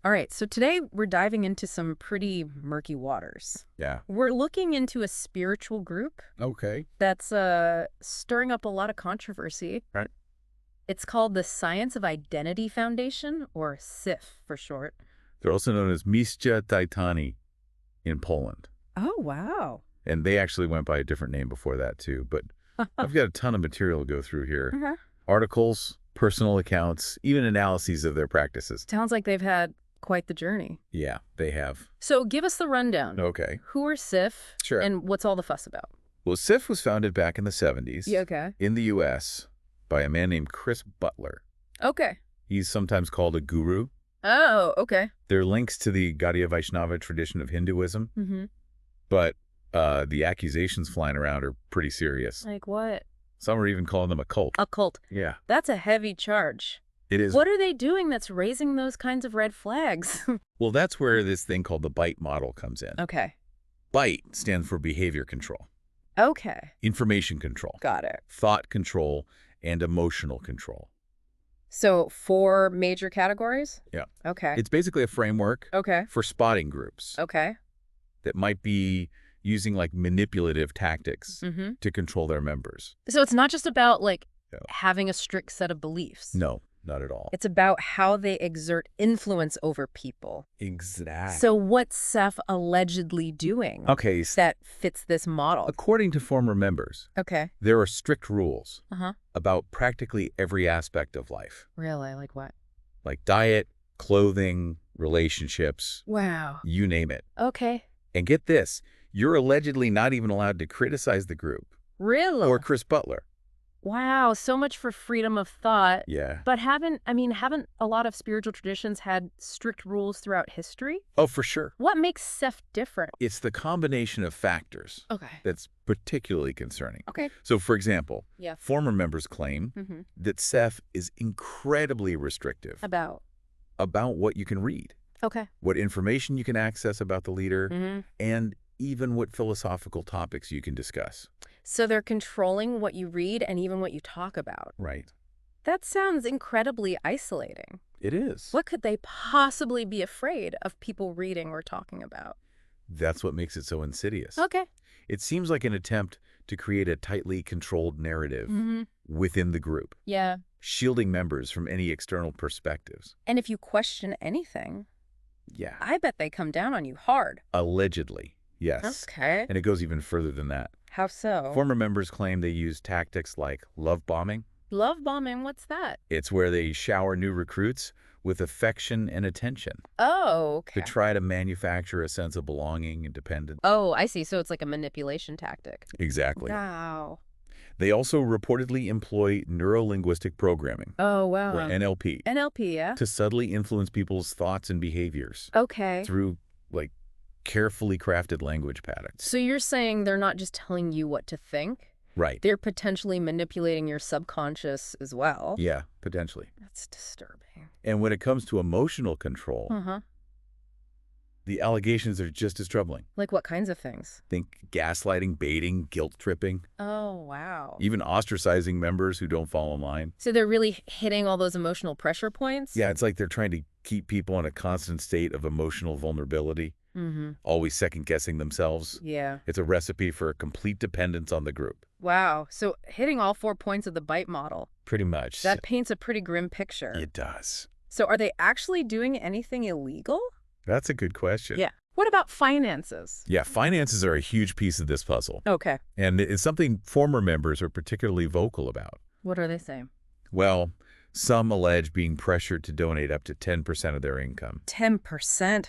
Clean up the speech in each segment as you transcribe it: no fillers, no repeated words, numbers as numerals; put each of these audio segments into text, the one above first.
All right, so today we're diving into some pretty murky waters. Yeah. We're looking into a spiritual group Okay. that's stirring up a lot of controversy. Right. It's called the Science of Identity Foundation, or SIF for short. They're also known as Czaitanii in Poland. Oh, wow. And they actually went by a different name before that, too. But I've got a ton of material to go through here. Uh-huh. Articles, personal accounts, even analyses of their practices. Sounds like they've had quite the journey. Yeah, they have. So give us the rundown. Okay. Who are SIF? Sure. And what's all the fuss about? Well, SIF was founded back in the 70s Okay. in the U.S. by a man named Butler. Okay. He's sometimes called a guru. Oh, okay. There are links to the Gaudiya Vaishnava tradition of Hinduism, Mm-hmm. but the accusations flying around are pretty serious. Like what? Some are even calling them a cult. A cult. Yeah, That's a heavy charge. it is. What are they doing that's raising those kinds of red flags? Well, that's where this thing called the BITE model comes in. Okay. BITE stands for behavior control, Okay. information control, Got it. thought control, and emotional control. So 4 major categories? Yeah. Okay. It's basically a framework Okay. for spotting groups Okay. that might be using like manipulative tactics Mm-hmm. to control their members. So it's not just about like No. having a strict set of beliefs. No, not at all. It's about how they exert influence over people. Exactly. So what's Seth allegedly doing Okay, that fits this model? according to former members, Okay. there are strict rules Uh-huh. about practically every aspect of life, Really? Like what? like diet, clothing, relationships, Wow. you name it. Okay. And get this, you're allegedly not even allowed to criticize the group Really? or Butler. Wow, so much for freedom of thought. Yeah. But haven't a lot of spiritual traditions had strict rules throughout history? Oh, for sure. What makes Seth different? It's the combination of factors Okay. that's particularly concerning. Okay. So, for example, Yeah. former members claim Mm-hmm. that Seth is incredibly restrictive About. about what you can read, Okay. what information you can access about the leader, Mm-hmm. and even what philosophical topics you can discuss. So they're controlling what you read and even what you talk about. Right. That sounds incredibly isolating. It is. What could they possibly be afraid of people reading or talking about? That's what makes it so insidious. Okay. It seems like an attempt to create a tightly controlled narrative Mm-hmm. within the group, Yeah. shielding members from any external perspectives. And if you question anything, Yeah. I bet they come down on you hard. Allegedly, yes. Okay. And it goes even further than that. How so? Former members claim they use tactics like love bombing. Love bombing, what's that? It's where they shower new recruits with affection and attention Oh, okay. to try to manufacture a sense of belonging and dependence. Oh, I see. So it's like a manipulation tactic. Exactly. Wow. They also reportedly employ neuro-linguistic programming, Oh, wow. or NLP, NLP, yeah? to subtly influence people's thoughts and behaviors Okay. through, like, carefully crafted language patterns. So you're saying they're not just telling you what to think? Right. They're potentially manipulating your subconscious as well? Yeah, potentially. That's disturbing. And when it comes to emotional control, Uh-huh. the allegations are just as troubling. Like what kinds of things? Think gaslighting, baiting, guilt tripping, Oh, wow. even ostracizing members who don't fall in line. So they're really hitting all those emotional pressure points? Yeah, it's like they're trying to keep people in a constant state of emotional vulnerability, Mm-hmm. always second-guessing themselves. Yeah. It's a recipe for complete dependence on the group. Wow. So hitting all 4 points of the BITE model, Pretty much. that paints a pretty grim picture. It does. So are they actually doing anything illegal? That's a good question. Yeah. What about finances? Yeah, finances are a huge piece of this puzzle. Okay. And it's something former members are particularly vocal about. What are they saying? Well, some allege being pressured to donate up to 10% of their income. 10%?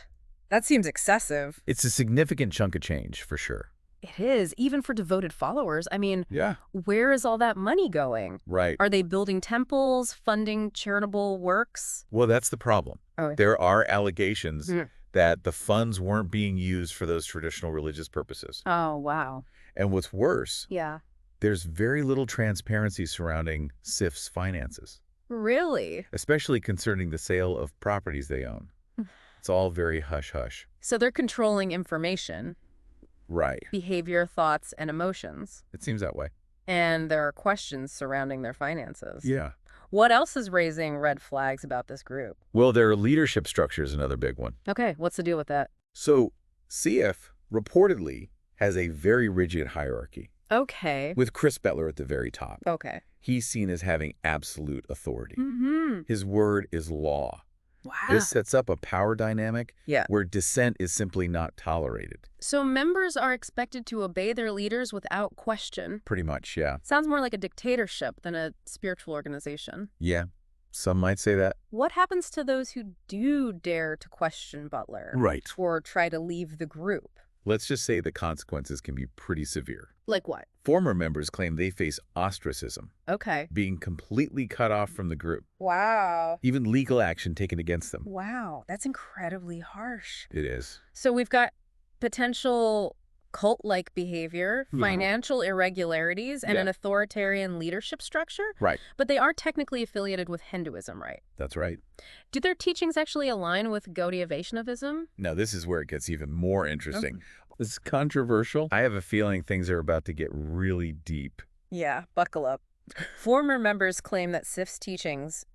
That seems excessive. It's a significant chunk of change, for sure. It is, even for devoted followers. I mean, Yeah. where is all that money going? Right. Are they building temples, funding charitable works? Well, that's the problem. Oh. There are allegations Mm. that the funds weren't being used for those traditional religious purposes. Oh, wow. And what's worse, Yeah. there's very little transparency surrounding SIF's finances, Really? especially concerning the sale of properties they own. It's all very hush-hush. So they're controlling information, Right. behavior, thoughts, and emotions. It seems that way. And there are questions surrounding their finances. Yeah. What else is raising red flags about this group? Well, their leadership structure is another big one. Okay, what's the deal with that? So CF reportedly has a very rigid hierarchy, Okay. with Chris Butler at the very top. Okay. He's seen as having absolute authority. Mm-hmm. His word is law. Wow. This sets up a power dynamic Yeah. where dissent is simply not tolerated. So members are expected to obey their leaders without question. Pretty much, yeah. Sounds more like a dictatorship than a spiritual organization. Yeah, some might say that. What happens to those who do dare to question Butler? Right. Or try to leave the group? Let's just say the consequences can be pretty severe. Like what? Former members claim they face ostracism, Okay. being completely cut off from the group, Wow. even legal action taken against them. Wow. That's incredibly harsh. It is. So we've got potential cult-like behavior, financial irregularities, and an authoritarian leadership structure. Right. But they are technically affiliated with Hinduism, right? That's right. Do their teachings actually align with Gaudiya Vaishnavism? Now, this is where it gets even more interesting. This is controversial. I have a feeling things are about to get really deep. Yeah, buckle up. Former members claim that SIF's teachings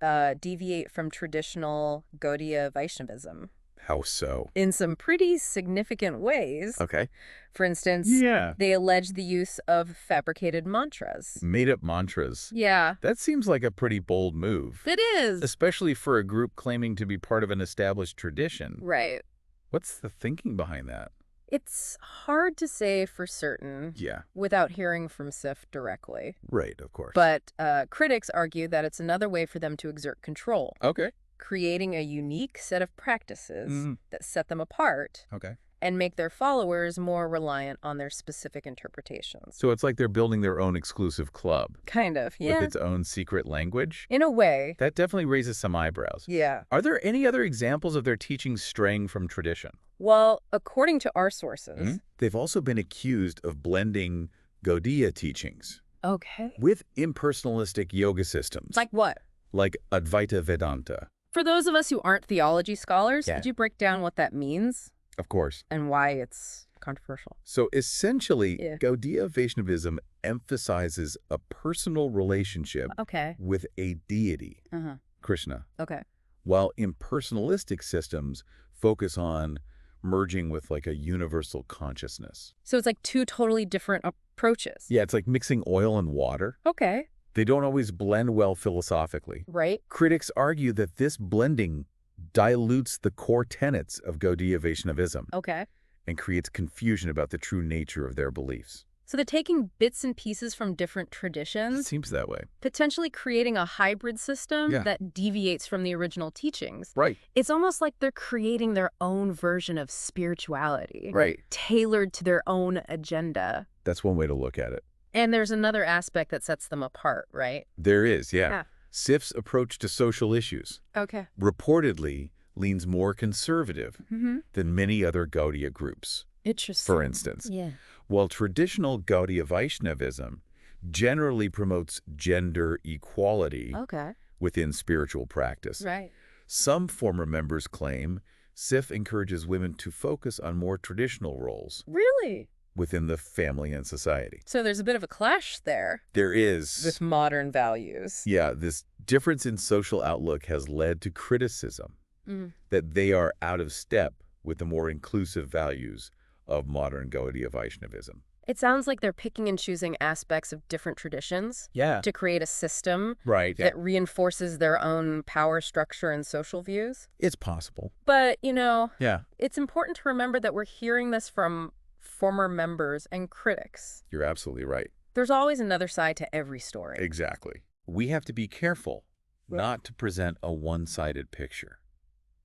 deviate from traditional Gaudiya Vaishnavism How so? in some pretty significant ways. Okay. For instance, Yeah. they allege the use of fabricated mantras. Made-up mantras. Yeah, That seems like a pretty bold move. it is. Especially for a group claiming to be part of an established tradition. Right. What's the thinking behind that? It's hard to say for certain Yeah. without hearing from SIF directly. Right, of course. But critics argue that it's another way for them to exert control, Okay. creating a unique set of practices Mhm. that set them apart Okay. and make their followers more reliant on their specific interpretations. So it's like they're building their own exclusive club. Kind of, yeah. With its own secret language? In a way. That definitely raises some eyebrows. Yeah. Are there any other examples of their teachings straying from tradition? Well, according to our sources. They've also been accused of blending Gaudiya teachings Okay. with impersonalistic yoga systems, Like what? like Advaita Vedanta. For those of us who aren't theology scholars, Yeah. could you break down what that means Of course. and why it's controversial? So essentially, Yeah. Gaudiya Vaishnavism emphasizes a personal relationship Okay. with a deity, Uh-huh. Krishna, Okay. while impersonalistic systems focus on merging with like a universal consciousness. So it's like two totally different approaches. Yeah, it's like mixing oil and water. Okay. They don't always blend well philosophically. Right. Critics argue that this blending dilutes the core tenets of Gaudiya Vaishnavism Okay. and creates confusion about the true nature of their beliefs. So they're taking bits and pieces from different It traditions, seems that way. potentially creating a hybrid system Yeah. that deviates from the original teachings. Right. It's almost like they're creating their own version of spirituality, Right. tailored to their own agenda. That's one way to look at it. And there's another aspect that sets them apart, right? There is, yeah. Yeah. SIF's approach to social issues Okay. reportedly leans more conservative Mm-hmm. than many other Gaudiya groups. Interesting. For instance, Yeah. while traditional Gaudiya Vaishnavism generally promotes gender equality Okay. within spiritual practice, Right. some former members claim SIF encourages women to focus on more traditional roles Really? within the family and society. So there's a bit of a clash there There is, with modern values. yeah, this difference in social outlook has led to criticism Mm. that they are out of step with the more inclusive values of modern Gaudiya Vaishnavism. It sounds like they're picking and choosing aspects of different traditions Yeah. to create a system Right. that reinforces their own power structure and social views. It's possible. But, Yeah. it's important to remember that we're hearing this from former members and critics. You're absolutely right. There's always another side to every story. Exactly. We have to be careful not to present a one-sided picture.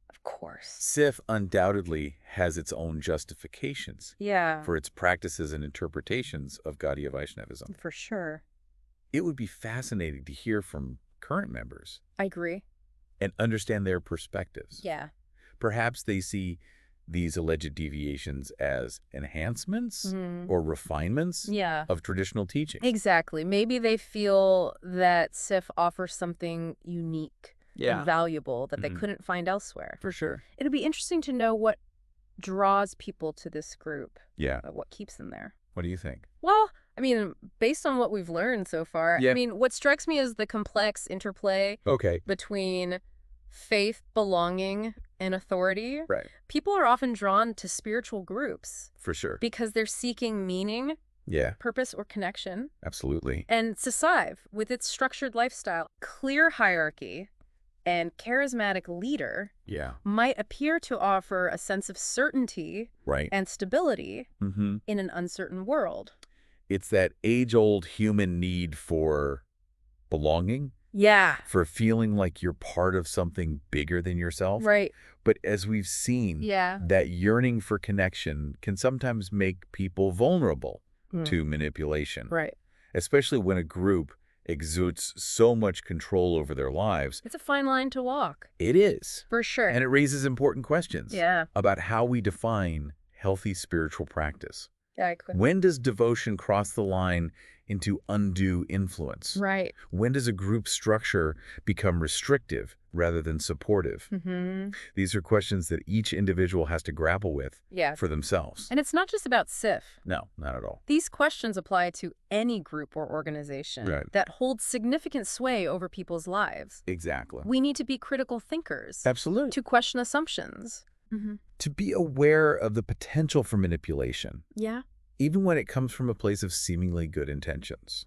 Of course. SIF undoubtedly has its own justifications Yeah, for its practices and interpretations of Gaudiya Vaishnavism. for sure. It would be fascinating to hear from current members I agree. and understand their perspectives. Yeah. Perhaps they see these alleged deviations as enhancements or refinements Yeah. of traditional teachings. Exactly. Maybe they feel that SIF offers something unique and valuable that they couldn't find elsewhere. For sure. It'll be interesting to know what draws people to this group, Yeah. what keeps them there. What do you think? Well, I mean, based on what we've learned so far, Yeah. I mean, what strikes me is the complex interplay Okay. between faith, belonging, and authority. Right. People are often drawn to spiritual groups For sure. because they're seeking meaning, Yeah, purpose, or connection. absolutely. And society, with its structured lifestyle, clear hierarchy, and charismatic leader, Yeah. might appear to offer a sense of certainty Right. and stability Mm-hmm. in an uncertain world. It's that age-old human need for belonging, Yeah. for feeling like you're part of something bigger than yourself. Right. But as we've seen, Yeah. that yearning for connection can sometimes make people vulnerable Mm. to manipulation, Right. especially when a group exudes so much control over their lives. It's a fine line to walk. It is. For sure. And it raises important questions Yeah. about how we define healthy spiritual practice. Yeah, I could. When does devotion cross the line into undue influence? Right. When does a group structure become restrictive rather than supportive? Mm-hmm. These are questions that each individual has to grapple with Yeah. for themselves. And it's not just about SIF. No, not at all. These questions apply to any group or organization Right. that holds significant sway over people's lives. Exactly. We need to be critical thinkers, Absolutely. to question assumptions. Mm-hmm. To be aware of the potential for manipulation, Yeah. even when it comes from a place of seemingly good intentions.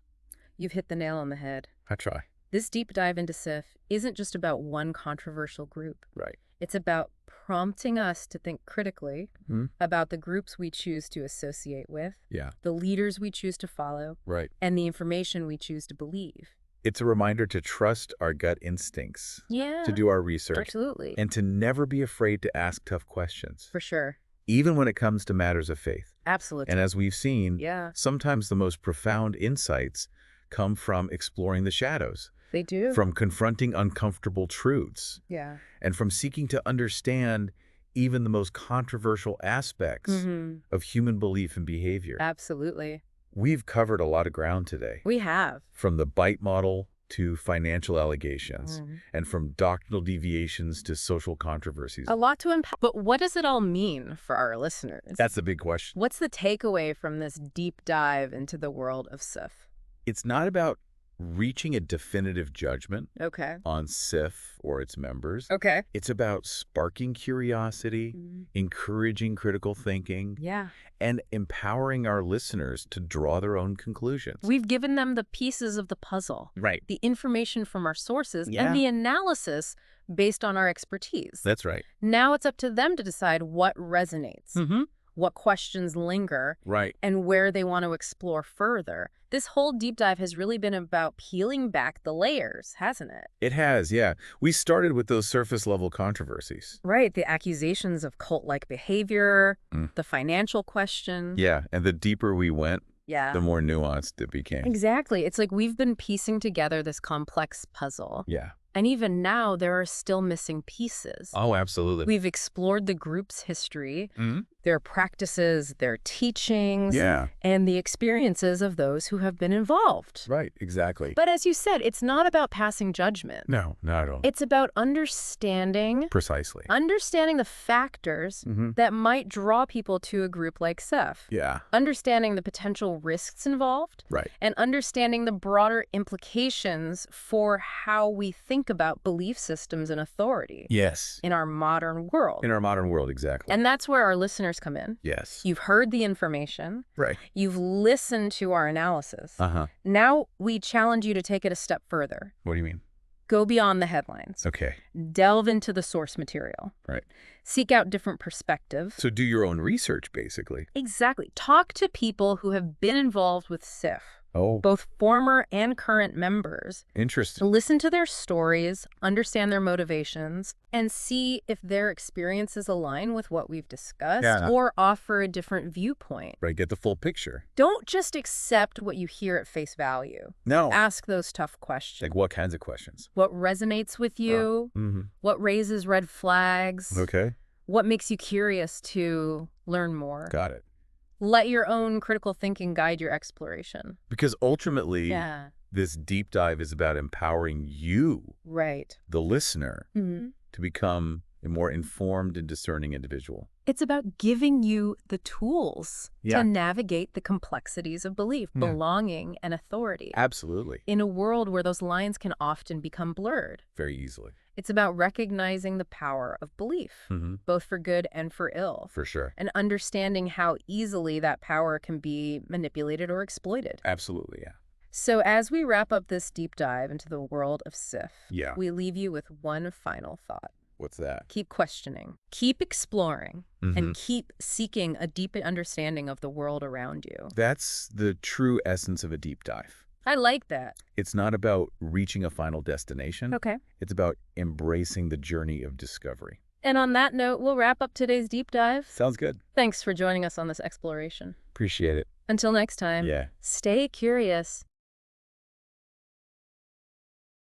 You've hit the nail on the head. I try. This deep dive into SIF isn't just about one controversial group. Right. It's about prompting us to think critically Hmm? about the groups we choose to associate with, Yeah. the leaders we choose to follow, Right. and the information we choose to believe. It's a reminder to trust our gut instincts, Yeah. to do our research, Absolutely. and to never be afraid to ask tough questions, For sure. even when it comes to matters of faith. Absolutely. And as we've seen, Yeah. sometimes the most profound insights come from exploring the shadows, They do. from confronting uncomfortable truths, Yeah. and from seeking to understand even the most controversial aspects Mm-hmm. of human belief and behavior. Absolutely. We've covered a lot of ground today, We have. from the bite model to financial allegations, Mhm. and from doctrinal deviations to social controversies. A lot to unpack. But what does it all mean for our listeners? That's the big question. What's the takeaway from this deep dive into the world of SIF? It's not about reaching a definitive judgment Okay. on SIF or its members. Okay. It's about sparking curiosity, encouraging critical thinking, Yeah. and empowering our listeners to draw their own conclusions. We've given them the pieces of the puzzle, Right. the information from our sources, Yeah. and the analysis based on our expertise. That's right. Now it's up to them to decide what resonates, what questions linger, Right. and where they want to explore further. This whole deep dive has really been about peeling back the layers, hasn't it? It has, yeah. We started with those surface-level controversies. Right, the accusations of cult-like behavior, Mm. the financial question. Yeah, and the deeper we went, Yeah. the more nuanced it became. Exactly. It's like we've been piecing together this complex puzzle. Yeah. And even now, there are still missing pieces. Oh, absolutely. We've explored the group's history, Mhm. their practices, their teachings, Yeah. and the experiences of those who have been involved. Right, exactly. But as you said, it's not about passing judgment. No, not at all. It's about understanding Precisely. the factors Mhm. that might draw people to a group like SIF. Yeah, Understanding the potential risks involved, right. and understanding the broader implications for how we think about belief systems and authority Yes. in our modern world. In our modern world, exactly. And that's where our listeners come in. Yes. You've heard the information. Right. You've listened to our analysis. Uh-huh. Now we challenge you to take it a step further. What do you mean? Go beyond the headlines. Okay. Delve into the source material. Right. Seek out different perspectives. So do your own research, basically. Exactly. Talk to people who have been involved with SIF, Oh, both former and current members. interesting. Listen to their stories, understand their motivations, and see if their experiences align with what we've discussed Yeah. or offer a different viewpoint. Right, get the full picture. Don't just accept what you hear at face value. No. Ask those tough questions. Like what kinds of questions? What resonates with you? Mm-hmm. What raises red flags? Okay. What makes you curious to learn more? Got it. Let your own critical thinking guide your exploration. Because ultimately, Yeah. this deep dive is about empowering you, Right. the listener, Mm-hmm. to become a more informed and discerning individual. It's about giving you the tools Yeah. to navigate the complexities of belief, Yeah. belonging, and authority. Absolutely. In a world where those lines can often become blurred. Very easily. It's about recognizing the power of belief, both for good and for ill. For sure. And understanding how easily that power can be manipulated or exploited. Absolutely, yeah. So as we wrap up this deep dive into the world of Sif, Yeah. we leave you with one final thought. What's that? Keep questioning, keep exploring, Mm-hmm. and keep seeking a deep understanding of the world around you. That's the true essence of a deep dive. I like that. It's not about reaching a final destination. Okay. It's about embracing the journey of discovery. And on that note, we'll wrap up today's deep dive. Sounds good. Thanks for joining us on this exploration. Appreciate it. Until next time, Yeah. stay curious